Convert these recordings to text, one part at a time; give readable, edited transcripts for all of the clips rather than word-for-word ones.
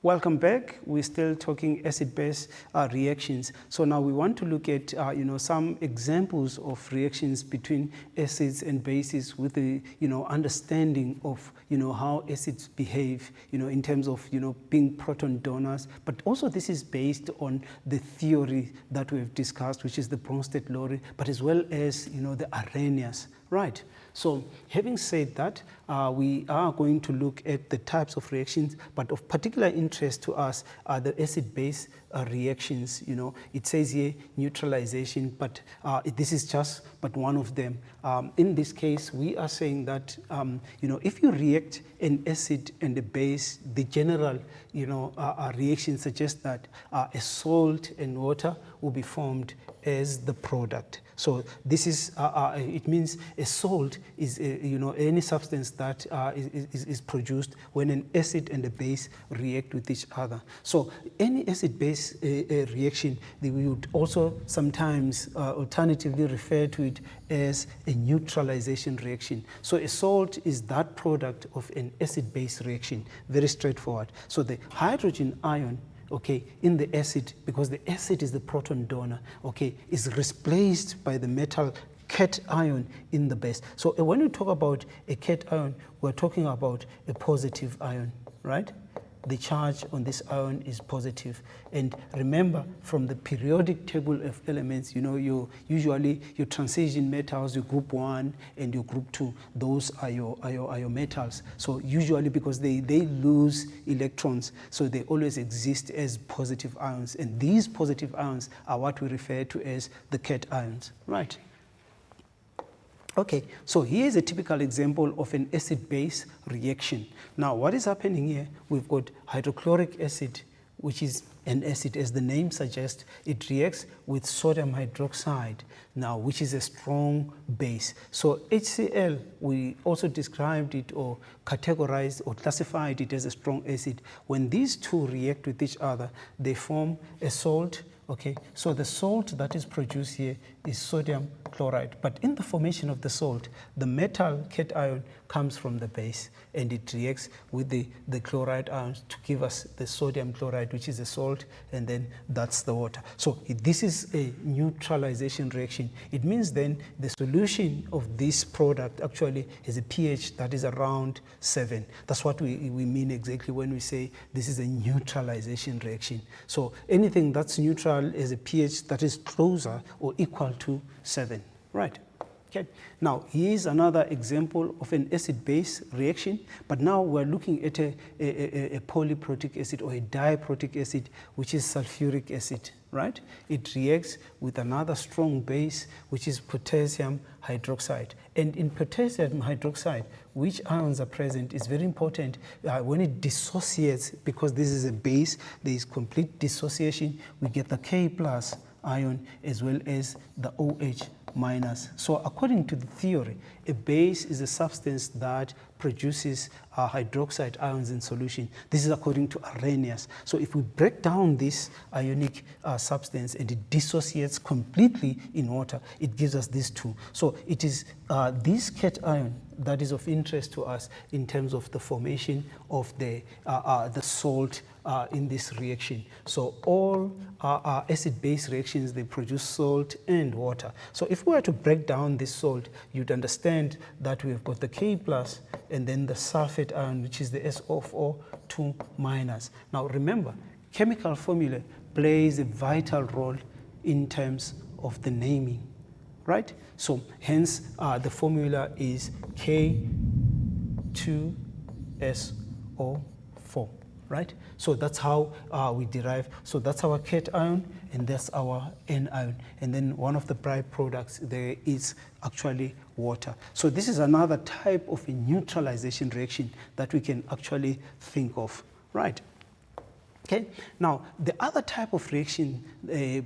Welcome back. We're still talking acid-base reactions. So now we want to look at some examples of reactions between acids and bases with the understanding of how acids behave in terms of being proton donors. But also this is based on the theory that we've discussed, which is the Bronsted-Lowry, but as well as the Arrhenius. Right. So having said that, we are going to look at the types of reactions, but of particular interest to us are the acid-base reactions. It says here neutralization, but this is just but one of them. In this case, we are saying that if you react an acid and a base, the general reaction suggests that a salt and water will be formed as the product. So this is it means a salt is any substance that is produced when an acid and a base react with each other. So any acid-base reaction, we would also sometimes alternatively refer to it as a neutralization reaction. So a salt is that product of an acid-base reaction. Very straightforward. So the hydrogen ion in the acid, because the acid is the proton donor, is replaced by the metal cation in the base. So when we talk about a cation, we're talking about a positive ion, right? The charge on this ion is positive. And remember, from the periodic table of elements, usually your transition metals, your group 1 and your group 2, those are your metals. So usually because they lose electrons, so they always exist as positive ions. And these positive ions are what we refer to as the cations, right? Okay, so here's a typical example of an acid-base reaction. Now, what is happening here? We've got hydrochloric acid, which is an acid, as the name suggests. It reacts with sodium hydroxide, now, which is a strong base. So HCl, we also described it or categorized or classified it as a strong acid. When these two react with each other, they form a salt. Okay, so the salt that is produced here is sodium chloride. But in the formation of the salt, the metal cation comes from the base and it reacts with the chloride ions to give us the sodium chloride, which is a salt, and then that's the water. So this is a neutralization reaction. It means then the solution of this product actually has a pH that is around 7. That's what we mean exactly when we say this is a neutralization reaction. So anything that's neutral is a pH that is closer or equal to 7, right? Okay. Now, here's another example of an acid-base reaction, but now we're looking at a polyprotic acid or a diprotic acid, which is sulfuric acid, right? It reacts with another strong base, which is potassium hydroxide. And in potassium hydroxide, which ions are present is very important. When it dissociates, because this is a base, there is complete dissociation, we get the K+ ion as well as the OH-. So according to the theory, a base is a substance that produces hydroxide ions in solution. This is according to Arrhenius. So if we break down this ionic substance and it dissociates completely in water, it gives us these two. So it is this cation that is of interest to us in terms of the formation of the salt in this reaction. So all acid-base reactions, they produce salt and water. So if we were to break down this salt, you'd understand that we've got the K+ and then the sulfate ion, which is the SO4 2-. Now remember, chemical formula plays a vital role in terms of the naming, right? So hence the formula is K2SO4, right? So that's how we derive. So that's our cation and that's our anion. And then one of the byproducts there is actually water. So this is another type of a neutralization reaction that we can actually think of, right? Okay. Now, the other type of reaction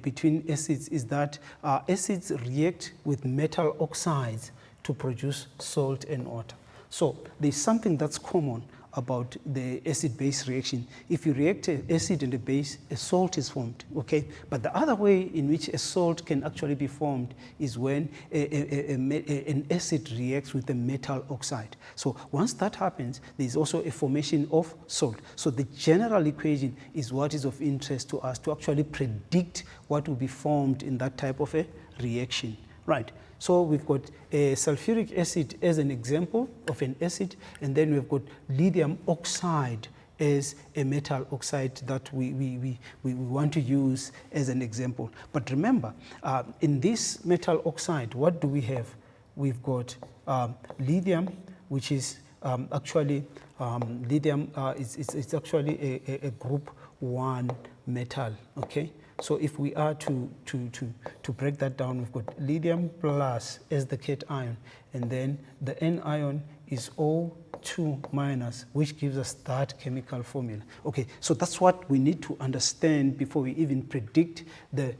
between acids is that acids react with metal oxides to produce salt and water. So there's something that's common about the acid-base reaction. If you react an acid and a base, a salt is formed, okay? But the other way in which a salt can actually be formed is when an acid reacts with a metal oxide. So once that happens, there's also a formation of salt. So the general equation is what is of interest to us to actually predict what will be formed in that type of a reaction, right? So we've got a sulfuric acid as an example of an acid, and then we've got lithium oxide as a metal oxide that we want to use as an example. But remember, in this metal oxide, what do we have? We've got lithium, which is actually lithium. It's actually a group 1 metal. Okay. So if we are to break that down, we've got lithium plus as the cation, and then the N ion is O2 minus, which gives us that chemical formula. Okay, so that's what we need to understand before we even predict the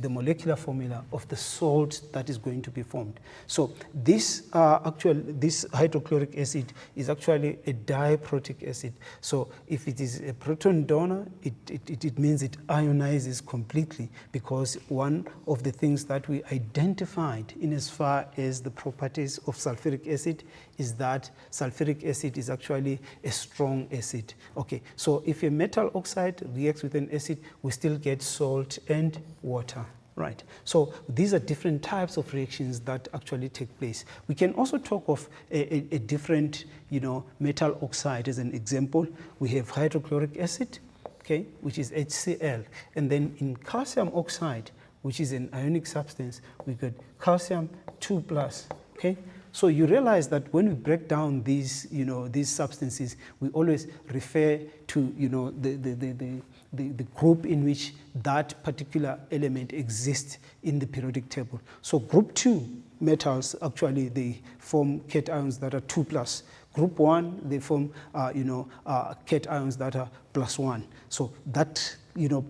molecular formula of the salt that is going to be formed. So this this hydrochloric acid is actually a diprotic acid. So if it is a proton donor, it means it ionizes completely, because one of the things that we identified in as far as the properties of sulfuric acid is that sulfuric acid is actually a strong acid. Okay, so if a metal oxide reacts with an acid, we still get salt and water. Right, so these are different types of reactions that actually take place. We can also talk of a different, metal oxide as an example. We have hydrochloric acid, okay, which is HCl, and then in calcium oxide, which is an ionic substance, we get calcium 2+, okay. So you realize that when we break down these, these substances, we always refer to, the group in which that particular element exists in the periodic table. So group 2 metals, actually, they form cations that are 2+. Group 1, they form, cations that are +1. So that,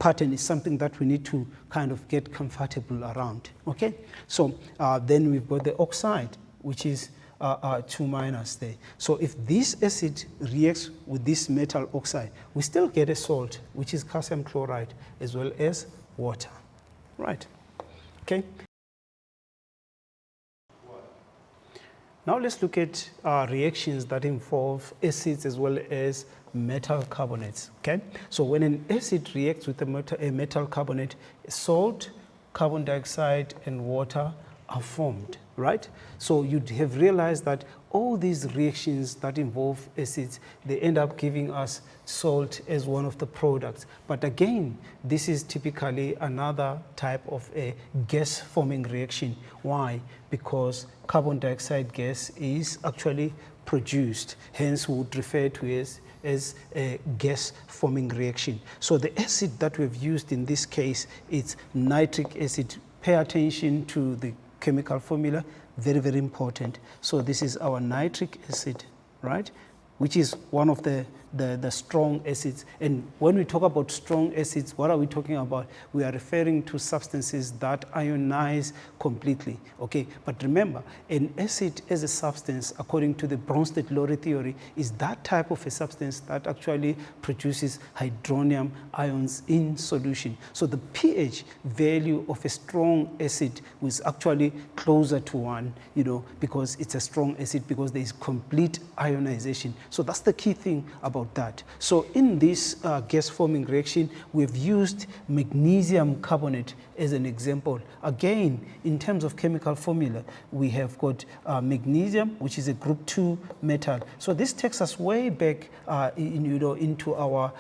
pattern is something that we need to kind of get comfortable around, okay? So then we've got the oxide, which is 2- there. So if this acid reacts with this metal oxide, we still get a salt, which is calcium chloride, as well as water, right? Okay. Now let's look at reactions that involve acids as well as metal carbonates, okay? So when an acid reacts with a metal carbonate, salt, carbon dioxide, and water are formed, right? So you'd have realized that all these reactions that involve acids, they end up giving us salt as one of the products. But again, this is typically another type of a gas-forming reaction. Why? Because carbon dioxide gas is actually produced, hence we would refer to it as a gas-forming reaction. So the acid that we've used in this case is nitric acid. Pay attention to the chemical formula, very, very important. So this is our nitric acid, right? Which is one of the strong acids. And when we talk about strong acids, what are we talking about? We are referring to substances that ionize completely, okay? But remember, an acid as a substance, according to the Bronsted-Lowry theory, is that type of a substance that actually produces hydronium ions in solution. So the pH value of a strong acid was actually closer to 1, because it's a strong acid, because there is complete ionization. So that's the key thing about that. So in this gas-forming reaction, we've used magnesium carbonate as an example. Again, in terms of chemical formula, we have got magnesium, which is a group 2 metal. So this takes us way back into our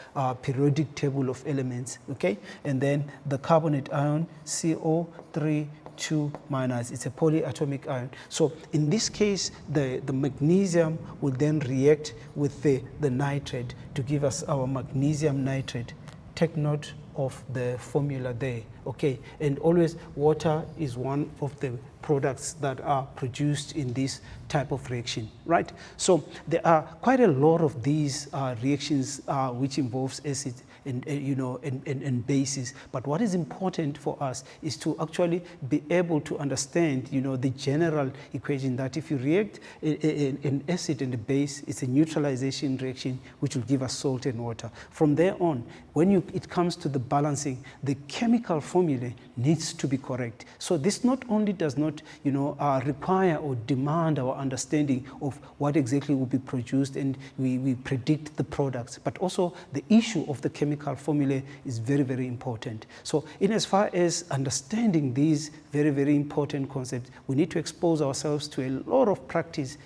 periodic table of elements, okay? And then the carbonate ion, CO3, 2-, it's a polyatomic ion. So in this case, the magnesium will then react with the nitrate to give us our magnesium nitrate. Take note of the formula there, okay? And always water is one of the products that are produced in this type of reaction, right? So there are quite a lot of these reactions which involves acids, and bases. But what is important for us is to actually be able to understand, the general equation that if you react an acid and a base, it's a neutralization reaction which will give us salt and water. From there on, when it comes to the balancing, the chemical formula needs to be correct. So this not only does not, require or demand our understanding of what exactly will be produced, and we predict the products, but also the issue of the chemical formula is very, very important. So in as far as understanding these very, very important concepts, we need to expose ourselves to a lot of practice,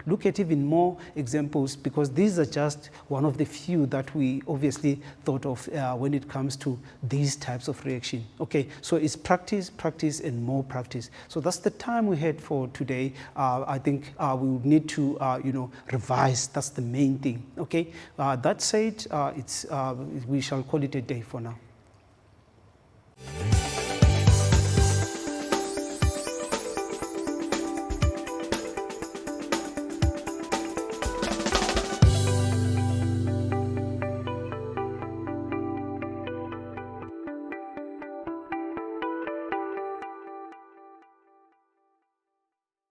look at even more examples, because these are just one of the few that we obviously thought of when it comes to these types of reaction. Okay, so it's practice, practice, and more practice. So that's the time we had for today. I think we would need to, revise. That's the main thing. Okay, that said, we shall call it a day for now.